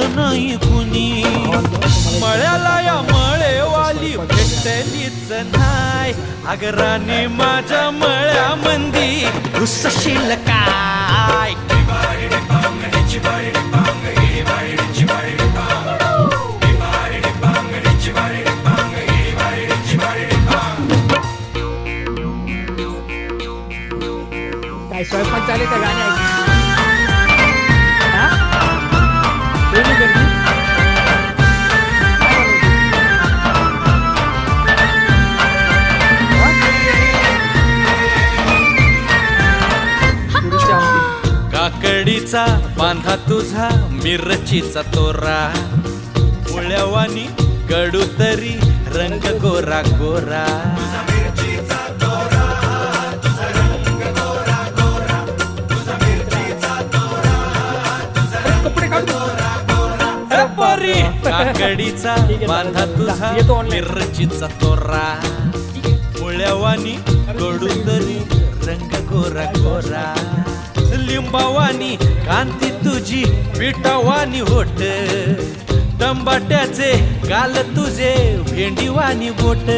पाहिलं नाही कुणी. मळ्याला या मळेवाली भेटलीच नाय. अगराने माझ्या मळ्यामंदी घुसशील काय. काय स्वयंपाक चालेल का गाणे काकडीचा बांधा तुझा मिरचीचा तोरा. मुळ्यावानी कडू तरी रंग गोरा गोरा. परी काकडीचा बांधा तुझा मिरचीचा तोरा. मुळ्यावानी कडू तरी रंग गोरा गोरा. लिंबावानी कांती तुझी पिठावानी होट. टंबाट्याचे गाल तुझे भेंडीवानी बोट.